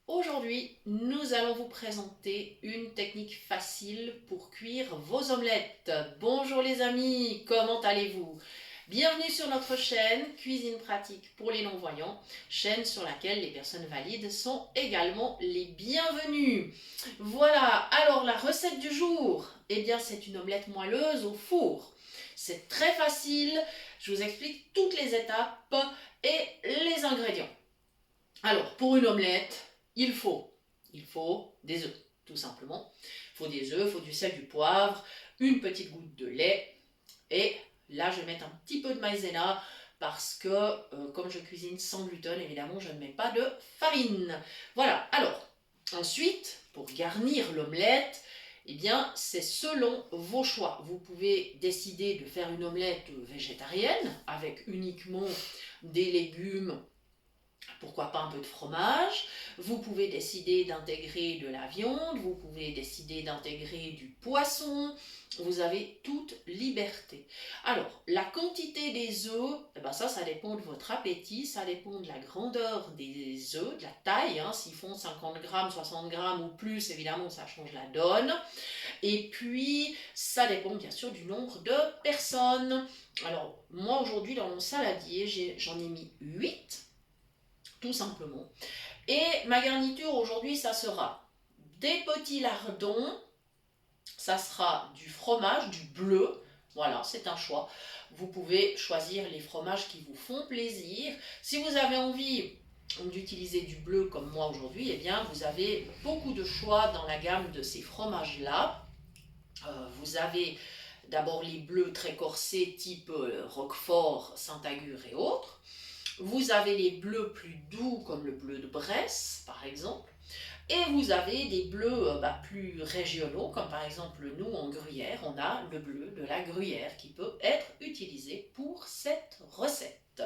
Aujourd'hui, nous allons vous présenter une technique facile pour cuire vos omelettes. Bonjour les amis, comment allez-vous? Bienvenue sur notre chaîne Cuisine pratique pour les non-voyants, chaîne sur laquelle les personnes valides sont également les bienvenues. Voilà, alors la recette du jour, eh bien c'est une omelette moelleuse au four. C'est très facile, je vous explique toutes les étapes et les ingrédients. Alors, pour une omelette, il faut des œufs, tout simplement. Il faut des œufs, il faut du sel, du poivre, une petite goutte de lait. Et là, je vais mettre un petit peu de maïzena parce que, comme je cuisine sans gluten, évidemment, je ne mets pas de farine. Voilà, alors, ensuite, pour garnir l'omelette, eh bien, c'est selon vos choix. Vous pouvez décider de faire une omelette végétarienne avec uniquement des légumes, pourquoi pas un peu de fromage. Vous pouvez décider d'intégrer de la viande, vous pouvez décider d'intégrer du poisson, vous avez toute liberté. Alors, la quantité des œufs, eh ben ça dépend de votre appétit, ça dépend de la grandeur des œufs, de la taille, hein. S'ils font 50 grammes, 60 grammes ou plus, évidemment, ça change la donne. Et puis, ça dépend bien sûr du nombre de personnes. Alors, moi aujourd'hui, dans mon saladier, j'en ai mis 8 tout simplement. Et ma garniture aujourd'hui, ça sera des petits lardons, ça sera du fromage, du bleu, voilà, c'est un choix. Vous pouvez choisir les fromages qui vous font plaisir. Si vous avez envie d'utiliser du bleu comme moi aujourd'hui, eh bien vous avez beaucoup de choix dans la gamme de ces fromages-là. Vous avez d'abord les bleus très corsés type Roquefort, Saint-Agur et autres. Vous avez les bleus plus doux comme le bleu de Bresse par exemple. Et vous avez des bleus plus régionaux comme par exemple nous en Gruyère, on a le bleu de la Gruyère qui peut être utilisé pour cette recette.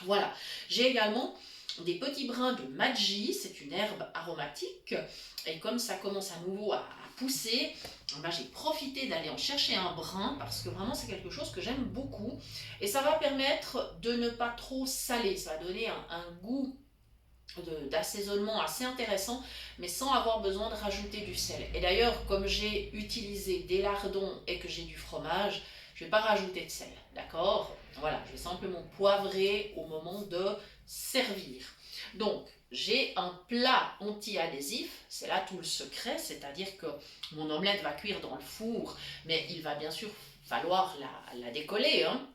Voilà, j'ai également des petits brins de madji, c'est une herbe aromatique, et comme ça commence à nouveau à pousser, ben j'ai profité d'aller en chercher un brin, parce que vraiment c'est quelque chose que j'aime beaucoup, et ça va permettre de ne pas trop saler, ça va donner un goût d'assaisonnement assez intéressant, mais sans avoir besoin de rajouter du sel. Et d'ailleurs, comme j'ai utilisé des lardons et que j'ai du fromage, je ne vais pas rajouter de sel, d'accord? Voilà, je vais simplement poivrer au moment de servir. Donc, j'ai un plat anti-adhésif, c'est là tout le secret, c'est-à-dire que mon omelette va cuire dans le four, mais il va bien sûr falloir la décoller, hein.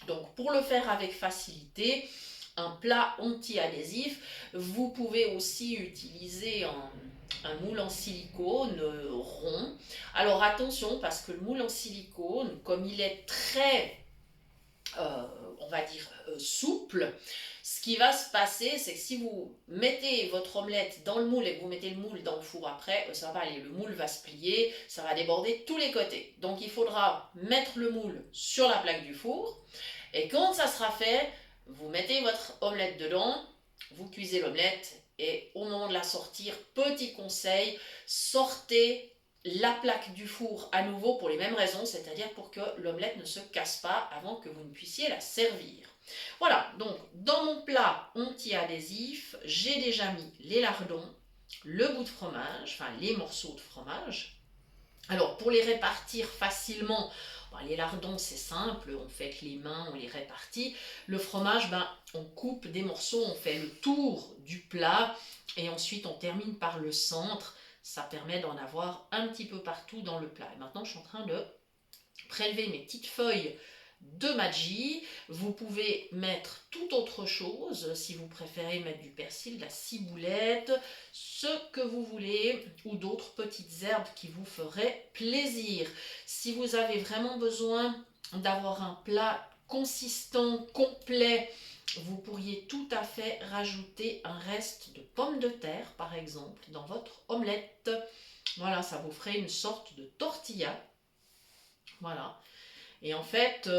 Donc, pour le faire avec facilité, un plat anti-adhésif. Vous pouvez aussi utiliser un moule en silicone rond. Alors attention, parce que le moule en silicone, comme il est très, on va dire, souple, ce qui va se passer, c'est que si vous mettez votre omelette dans le moule et que vous mettez le moule dans le four après, ça va aller, le moule va se plier, ça va déborder de tous les côtés. Donc il faudra mettre le moule sur la plaque du four, et quand ça sera fait, vous mettez votre omelette dedans, vous cuisez l'omelette, et au moment de la sortir, petit conseil, sortez la plaque du four à nouveau pour les mêmes raisons, c'est-à-dire pour que l'omelette ne se casse pas avant que vous ne puissiez la servir. Voilà, donc dans mon plat anti-adhésif, j'ai déjà mis les lardons, le bout de fromage, enfin les morceaux de fromage. Alors pour les répartir facilement, les lardons c'est simple, on fait avec les mains, on les répartit. Le fromage, on coupe des morceaux, on fait le tour du plat et ensuite on termine par le centre. Ça permet d'en avoir un petit peu partout dans le plat. Et maintenant je suis en train de prélever mes petites feuilles de madji. Vous pouvez mettre tout autre chose, si vous préférez mettre du persil, de la ciboulette, ce que vous voulez, ou d'autres petites herbes qui vous feraient plaisir. Si vous avez vraiment besoin d'avoir un plat consistant, complet, vous pourriez tout à fait rajouter un reste de pommes de terre, par exemple, dans votre omelette. Voilà, ça vous ferait une sorte de tortilla. Voilà. Et en fait,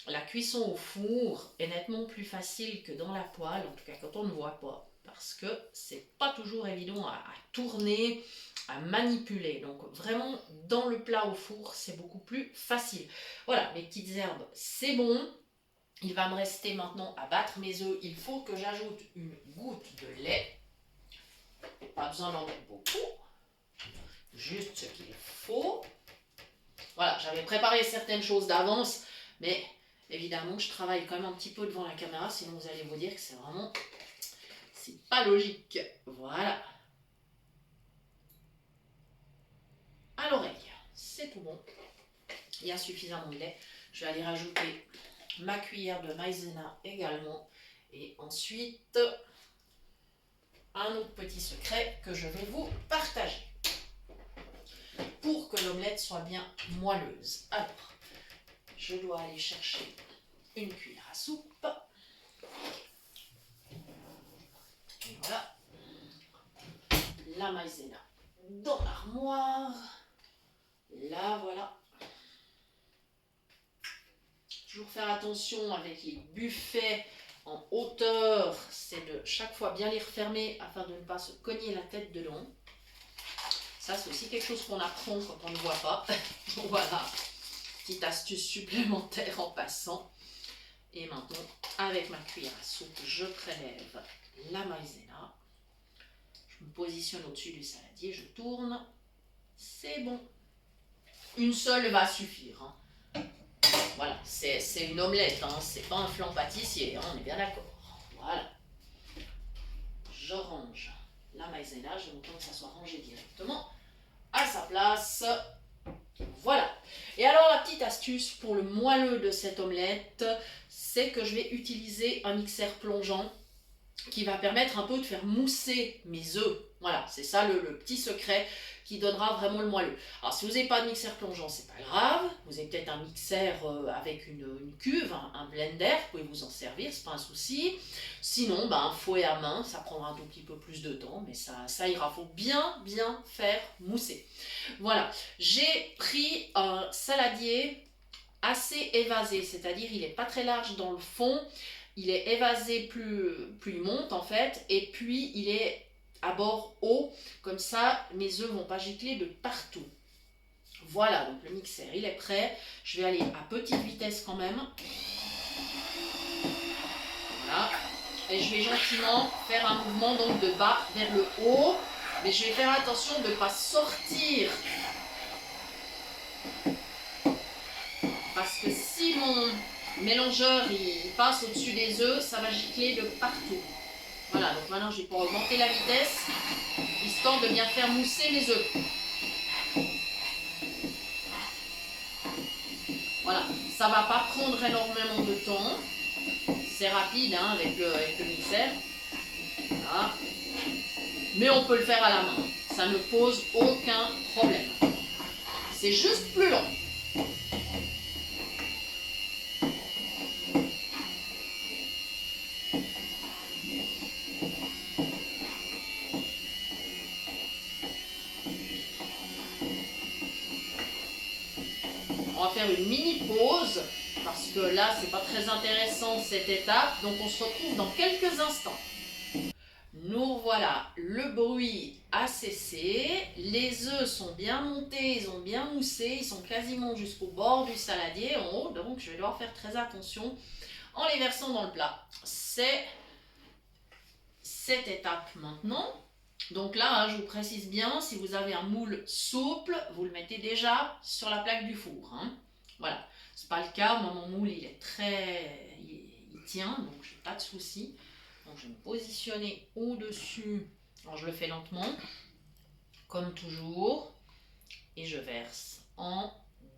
la cuisson au four est nettement plus facile que dans la poêle, en tout cas quand on ne voit pas, parce que c'est pas toujours évident à tourner, à manipuler. Donc vraiment, dans le plat au four, c'est beaucoup plus facile. Voilà, mes petites herbes, c'est bon. Il va me rester maintenant à battre mes œufs. Il faut que j'ajoute une goutte de lait. besoin d'en mettre beaucoup. Juste ce qu'il faut. Voilà, j'avais préparé certaines choses d'avance, mais évidemment, je travaille quand même un petit peu devant la caméra, sinon vous allez vous dire que c'est vraiment... c'est pas logique. Voilà. À l'oreille, c'est tout bon. Il y a suffisamment de lait. Je vais aller rajouter ma cuillère de maïzena également. Et ensuite, un autre petit secret que je vais vous partager. Pour que l'omelette soit bien moelleuse. Alors, je dois aller chercher une cuillère à soupe. Et voilà. La maïzena dans l'armoire. Là, voilà. Toujours faire attention avec les buffets en hauteur, c'est de chaque fois bien les refermer afin de ne pas se cogner la tête dedans. Ça, c'est aussi quelque chose qu'on apprend quand on ne voit pas. Donc voilà, petite astuce supplémentaire en passant. Et maintenant, avec ma cuillère à soupe, je prélève la maïzena. Je me positionne au-dessus du saladier, je tourne. C'est bon. Une seule va suffire. Hein. Voilà, c'est une omelette, hein. C'est pas un flan pâtissier, hein, on est bien d'accord. Voilà. Je range la maïzena, je m'entends que ça soit rangé directement à sa place. Voilà. Et alors la petite astuce pour le moelleux de cette omelette, c'est que je vais utiliser un mixeur plongeant qui va permettre un peu de faire mousser mes œufs. Voilà, c'est ça le petit secret qui donnera vraiment le moelleux. Alors si vous n'avez pas de mixeur plongeant, c'est pas grave. Vous avez peut-être un mixeur avec une cuve, un blender, vous pouvez vous en servir, c'est pas un souci. Sinon, un fouet à main, ça prendra un tout petit peu plus de temps, mais ça ira. Faut bien faire mousser. Voilà, j'ai pris un saladier assez évasé, c'est-à-dire il n'est pas très large dans le fond. Il est évasé plus il monte en fait, et puis il est à bord haut, comme ça mes œufs ne vont pas gicler de partout. Voilà, donc le mixeur il est prêt. Je vais aller à petite vitesse quand même. Voilà, et je vais gentiment faire un mouvement donc de bas vers le haut, mais je vais faire attention de ne pas sortir. Parce que si mon mélangeur il passe au-dessus des œufs, ça va gicler de partout. Voilà, donc maintenant je vais pouvoir augmenter la vitesse, histoire de bien faire mousser les œufs. Voilà, ça ne va pas prendre énormément de temps. C'est rapide hein, avec le mixeur. Voilà. Mais on peut le faire à la main. Ça ne pose aucun problème. C'est juste plus long. On va faire une mini pause parce que là c'est pas très intéressant cette étape, donc on se retrouve dans quelques instants. Nous voilà, le bruit a cessé, les œufs sont bien montés, ils ont bien moussé, ils sont quasiment jusqu'au bord du saladier en haut, donc je vais devoir faire très attention en les versant dans le plat. C'est cette étape maintenant. Donc là, je vous précise bien, si vous avez un moule souple, vous le mettez déjà sur la plaque du four. Hein. Voilà, c'est pas le cas. Moi, mon moule, il est très, il tient, donc j'ai pas de souci. Donc je vais me positionner au-dessus. Alors je le fais lentement, comme toujours, et je verse en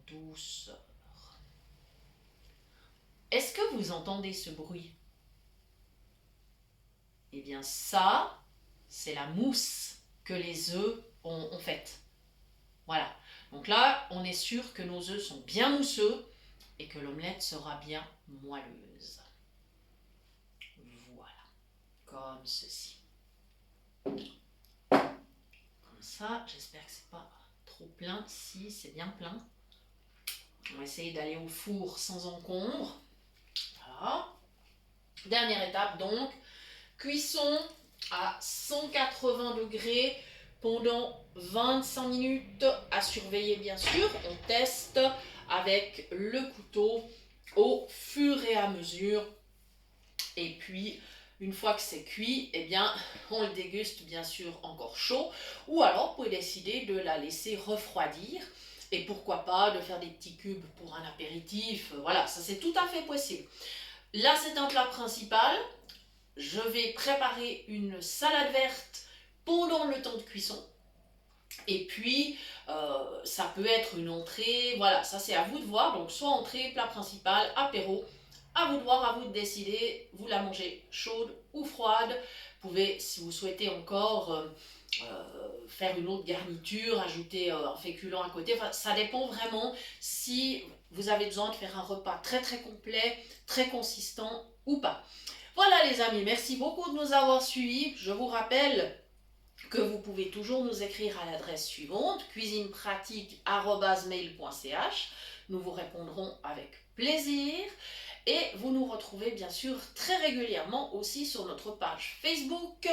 douceur. Est-ce que vous entendez ce bruit? Eh bien ça, c'est la mousse que les œufs ont faite. Voilà. Donc là, on est sûr que nos œufs sont bien mousseux et que l'omelette sera bien moelleuse. Voilà. Comme ceci. Comme ça, j'espère que c'est pas trop plein. Si, c'est bien plein. On va essayer d'aller au four sans encombre. Voilà. Dernière étape donc. Cuisson à 180 degrés pendant 25 minutes à surveiller bien sûr. On teste avec le couteau au fur et à mesure. Et puis Une fois que c'est cuit, eh bien, on le déguste bien sûr encore chaud, ou alors vous pouvez décider de la laisser refroidir, et pourquoi pas de faire des petits cubes pour un apéritif, voilà, ça c'est tout à fait possible. Là c'est un plat principal, je vais préparer une salade verte pendant le temps de cuisson, et puis ça peut être une entrée, voilà, ça c'est à vous de voir, donc soit entrée, plat principal, apéro, à vous de voir, à vous de décider, vous la mangez chaude ou froide. Vous pouvez, si vous souhaitez encore, faire une autre garniture, ajouter un féculent à côté, enfin, ça dépend vraiment si vous avez besoin de faire un repas très très complet, très consistant ou pas. Voilà les amis, merci beaucoup de nous avoir suivis. Je vous rappelle que vous pouvez toujours nous écrire à l'adresse suivante, cuisinepratique@mail.ch. Nous vous répondrons avec plaisir. Et vous nous retrouvez bien sûr très régulièrement aussi sur notre page Facebook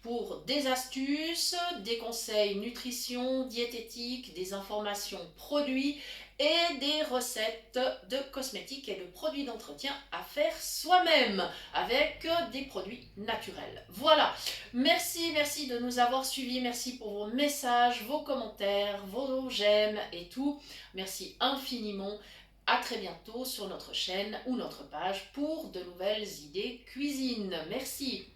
pour des astuces, des conseils nutrition, diététique, des informations produits et des recettes de cosmétiques et de produits d'entretien à faire soi-même avec des produits naturels. Voilà, merci de nous avoir suivis, merci pour vos messages, vos commentaires, vos j'aime et tout. Merci infiniment. À très bientôt sur notre chaîne ou notre page pour de nouvelles idées cuisine. Merci.